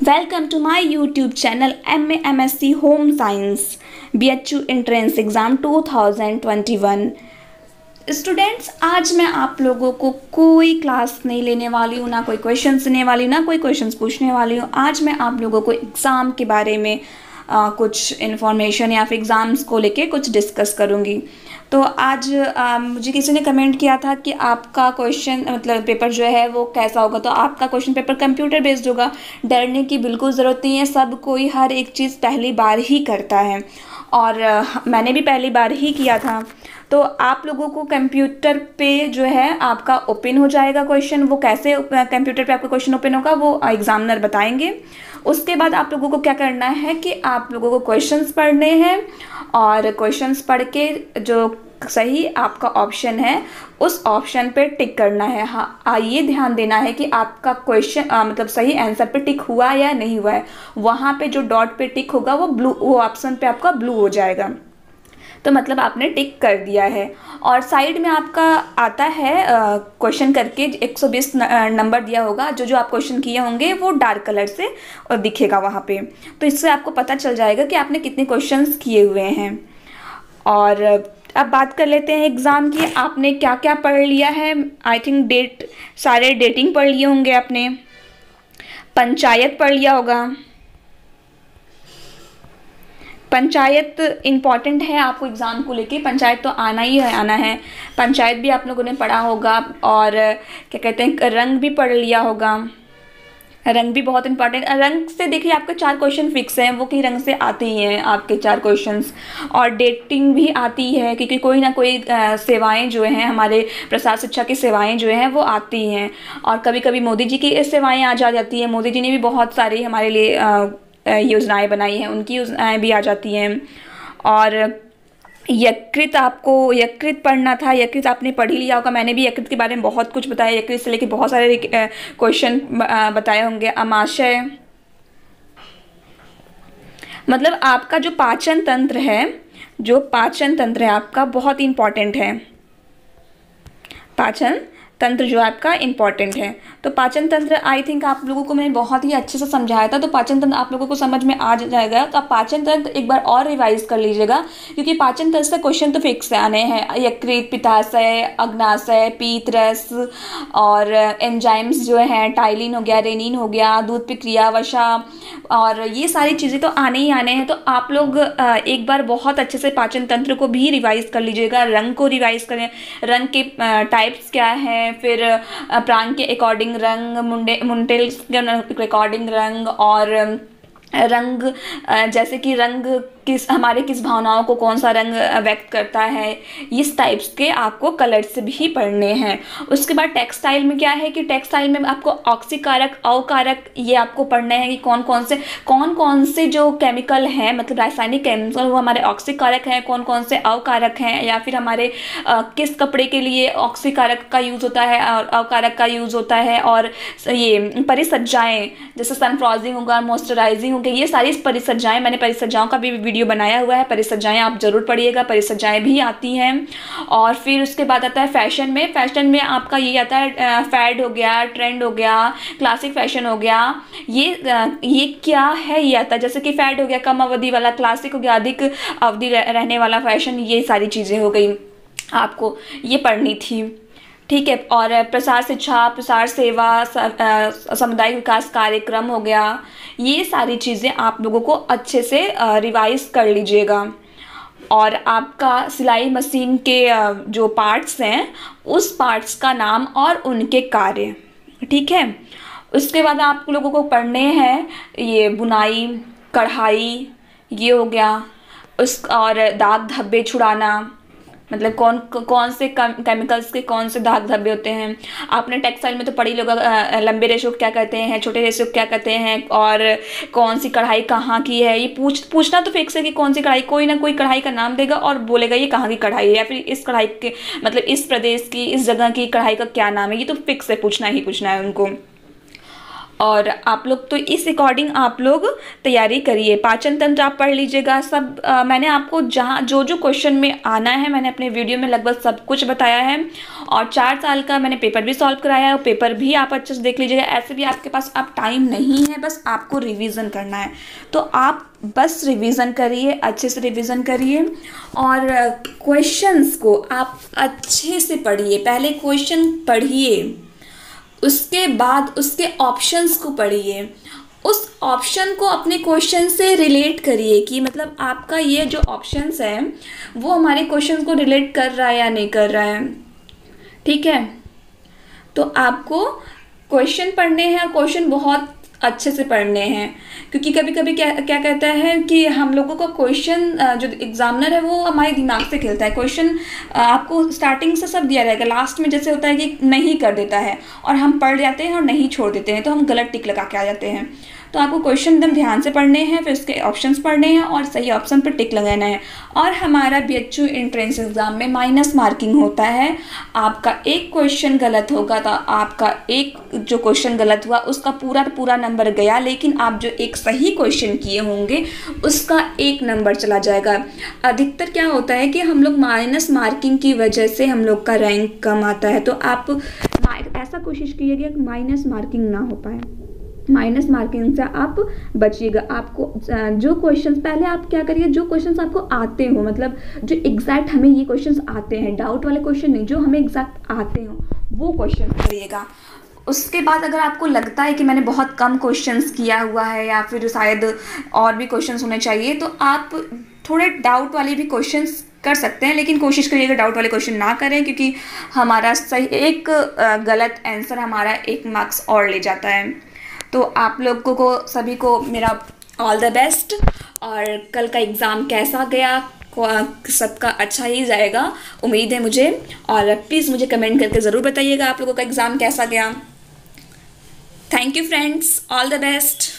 Welcome to my YouTube channel MA MSc home science BHU entrance exam 2021। Students, आज मैं आप लोगों को कोई क्लास नहीं लेने वाली हूँ, ना कोई क्वेश्चंस लेने वाली हूँ, ना कोई क्वेश्चंस पूछने वाली हूँ। आज मैं आप लोगों को एग्ज़ाम के बारे में कुछ इन्फॉर्मेशन या फिर एग्ज़ाम्स को लेके कुछ डिस्कस करूँगी। तो आज मुझे किसी ने कमेंट किया था कि आपका क्वेश्चन मतलब पेपर जो है वो कैसा होगा। तो आपका क्वेश्चन पेपर कंप्यूटर बेस्ड होगा। डरने की बिल्कुल ज़रूरत नहीं है। सब कोई हर एक चीज़ पहली बार ही करता है और मैंने भी पहली बार ही किया था। तो आप लोगों को कंप्यूटर पे जो है आपका ओपन हो जाएगा क्वेश्चन। वो कैसे कंप्यूटर पे आपका क्वेश्चन ओपन होगा वो एग्जामिनर बताएंगे। उसके बाद आप लोगों को क्या करना है कि आप लोगों को क्वेश्चंस पढ़ने हैं और क्वेश्चंस पढ़ के जो सही आपका ऑप्शन है उस ऑप्शन पे टिक करना है। हाँ, ये ध्यान देना है कि आपका क्वेश्चन मतलब सही आंसर पे टिक हुआ या नहीं हुआ है। वहाँ पे जो डॉट पे टिक होगा वो ऑप्शन पे आपका ब्लू हो जाएगा। तो मतलब आपने टिक कर दिया है। और साइड में आपका आता है क्वेश्चन करके 120 नंबर दिया होगा। जो आप क्वेश्चन किए होंगे वो डार्क कलर से दिखेगा वहाँ पे। तो इससे आपको पता चल जाएगा कि आपने कितने क्वेश्चंस किए हुए हैं। और अब बात कर लेते हैं एग्ज़ाम की। आपने क्या क्या पढ़ लिया है। आई थिंक सारे डेटिंग पढ़ लिए होंगे आपने। पंचायत पढ़ लिया होगा। पंचायत इम्पॉर्टेंट है आपको एग्ज़ाम को लेके। पंचायत तो आना ही है, आना है। पंचायत भी आप लोगों ने पढ़ा होगा। और क्या कहते हैं, रंग भी पढ़ लिया होगा। रंग भी बहुत इंपॉर्टेंट। रंग से देखिए आपके 4 क्वेश्चन फिक्स हैं, वो कि रंग से आते ही हैं आपके 4 क्वेश्चंस। और डेटिंग भी आती है क्योंकि कोई ना कोई सेवाएं जो हैं, हमारे प्रसार शिक्षा की सेवाएं जो हैं वो आती हैं। और कभी कभी मोदी जी की सेवाएं आ जाती हैं। मोदी जी ने भी बहुत सारी हमारे लिए योजनाएं बनाई हैं, उनकी योजनाएं भी आ जाती हैं। और यकृत पढ़ना था। यकृत आपने पढ़ ही लिया होगा। मैंने भी यकृत के बारे में बहुत कुछ बताया। यकृत से लेके बहुत सारे क्वेश्चन बताए होंगे। अमाशय मतलब आपका जो पाचन तंत्र है आपका बहुत इंपॉर्टेंट है। पाचन तंत्र जो आपका इम्पॉर्टेंट है। तो पाचन तंत्र आई थिंक आप लोगों को मैंने बहुत ही अच्छे से समझाया था। तो पाचन तंत्र आप लोगों को समझ में आ जाएगा। तो आप पाचन तंत्र एक बार और रिवाइज कर लीजिएगा क्योंकि पाचन तंत्र से क्वेश्चन तो फिक्स आने हैं। यकृत, पित्ताशय, अग्नाशय, पीत रस और एंजाइम्स जो हैं, टाइलिन हो गया, रेनिन हो गया, दूध प्रक्रिया, वसा, और ये सारी चीज़ें तो आने ही आने हैं। तो आप लोग एक बार बहुत अच्छे से पाचन तंत्र को भी रिवाइज कर लीजिएगा। रंग को रिवाइज करें। रंग के टाइप्स क्या हैं, फिर प्रांत के अकॉर्डिंग रंग, मुंडेल्स के अकॉर्डिंग रंग, और रंग जैसे कि रंग किस भावनाओं को कौन सा रंग व्यक्त करता है, इस टाइप्स के आपको कलर्स भी पढ़ने हैं। उसके बाद टेक्सटाइल में क्या है कि टेक्सटाइल में आपको ऑक्सीकारक, अवकारक ये आपको पढ़ने हैं कि कौन कौन से जो केमिकल हैं, मतलब रासायनिक केमिकल, वो हमारे ऑक्सीकारक हैं, कौन कौन से अवकारक हैं, या फिर हमारे किस कपड़े के लिए ऑक्सीकारक का यूज़ होता है और अवकारक का यूज़ होता है। और ये परिसज्जाएँ जैसे सनफ्रॉजिंग होगा, मॉइस्चराइजिंग होगा, ये सारी परिसज्जाएँ, मैंने परिसज्जाओं का भी वीडियो बनाया हुआ है। परिसज्जाएं आप जरूर पढ़िएगा। परिसज्जाएं भी आती हैं। और फिर उसके बाद आता है फैशन में आपका ये आता है फैड हो गया, ट्रेंड हो गया, क्लासिक फैशन हो गया। ये क्या है, ये आता है। जैसे कि फैड हो गया कम अवधि वाला, क्लासिक हो गया अधिक अवधि रहने वाला फैशन। ये सारी चीज़ें हो गई, आपको ये पढ़नी थी, ठीक है। और प्रसार शिक्षा, प्रसार सेवा, सामुदायिक विकास कार्यक्रम हो गया। ये सारी चीज़ें आप लोगों को अच्छे से रिवाइज कर लीजिएगा। और आपका सिलाई मशीन के जो पार्ट्स हैं उस पार्ट्स का नाम और उनके कार्य, ठीक है। उसके बाद आप लोगों को पढ़ने हैं ये बुनाई, कढ़ाई, ये हो गया। और दाग धब्बे छुड़ाना, मतलब कौन से केमिकल्स के कौन से दाग धब्बे होते हैं। आपने टेक्सटाइल में तो पढ़ी लोग लंबे रेशो क्या कहते हैं, छोटे रेशो क्या कहते हैं, और कौन सी कढ़ाई कहाँ की है। ये पूछना तो फिक्स है कि कौन सी कढ़ाई, कोई ना कोई कढ़ाई का नाम देगा और बोलेगा ये कहाँ की कढ़ाई है, या फिर इस कढ़ाई के मतलब इस प्रदेश की, इस जगह की कढ़ाई का क्या नाम है। ये तो फिक्स है, पूछना ही पूछना है उनको। और आप लोग तो इस अकॉर्डिंग आप लोग तैयारी करिए। पाचन तंत्र आप पढ़ लीजिएगा सब। मैंने आपको जहाँ जो जो क्वेश्चन में आना है मैंने अपने वीडियो में लगभग सब कुछ बताया है, और 4 साल का मैंने पेपर भी सॉल्व कराया है, पेपर भी आप अच्छे से देख लीजिएगा। ऐसे भी आपके पास अब टाइम नहीं है, बस आपको रिवीजन करना है, तो आप बस रिवीजन करिए, अच्छे से रिवीजन करिए और क्वेश्चंस को आप अच्छे से पढ़िए। पहले क्वेश्चन पढ़िए, उसके बाद उसके ऑप्शंस को पढ़िए, उस ऑप्शन को अपने क्वेश्चन से रिलेट करिए कि मतलब आपका ये जो ऑप्शंस है वो हमारे क्वेश्चन को रिलेट कर रहा है या नहीं कर रहा है। ठीक है, तो आपको क्वेश्चन पढ़ने हैं और क्वेश्चन बहुत अच्छे से पढ़ने हैं, क्योंकि कभी कभी क्या क्या कहता है कि हम लोगों का क्वेश्चन जो एग्जामिनर है वो हमारे दिमाग से खेलता है। क्वेश्चन आपको स्टार्टिंग से सब दिया रहेगा, लास्ट में जैसे होता है कि नहीं कर देता है और हम पढ़ जाते हैं और नहीं छोड़ देते हैं, तो हम गलत टिक लगा के आ जाते हैं। तो आपको क्वेश्चन एकदम ध्यान से पढ़ने हैं, फिर उसके ऑप्शंस पढ़ने हैं और सही ऑप्शन पर टिक लगाना है। और हमारा BHU एंट्रेंस एग्जाम में माइनस मार्किंग होता है। आपका एक क्वेश्चन गलत होगा तो आपका एक जो क्वेश्चन गलत हुआ उसका पूरा नंबर गया, लेकिन आप जो एक सही क्वेश्चन किए होंगे उसका 1 नंबर चला जाएगा। अधिकतर क्या होता है कि हम लोग माइनस मार्किंग की वजह से हम लोग का रैंक कम आता है, तो आप ऐसा कोशिश कीजिएगा कि माइनस मार्किंग ना हो पाए, माइनस मार्किंग से आप बचिएगा। आपको जो क्वेश्चंस पहले आप क्या करिए, जो क्वेश्चंस आपको आते हो, मतलब जो एग्जैक्ट हमें ये क्वेश्चंस आते हैं, डाउट वाले क्वेश्चन नहीं, जो हमें एग्जैक्ट आते हो वो क्वेश्चन करिएगा। उसके बाद अगर आपको लगता है कि मैंने बहुत कम क्वेश्चंस किया हुआ है या फिर शायद और भी क्वेश्चंस होने चाहिए, तो आप थोड़े डाउट वाले भी क्वेश्चंस कर सकते हैं, लेकिन कोशिश करिएगा डाउट वाले क्वेश्चन ना करें, क्योंकि हमारा सही एक गलत आंसर हमारा 1 मार्क्स और ले जाता है। तो आप लोगों को सभी को मेरा ऑल द बेस्ट, और कल का एग्ज़ाम कैसा गया सबका अच्छा ही जाएगा उम्मीद है मुझे। और प्लीज़ मुझे कमेंट करके ज़रूर बताइएगा आप लोगों का एग्ज़ाम कैसा गया। Thank you friends, all the best.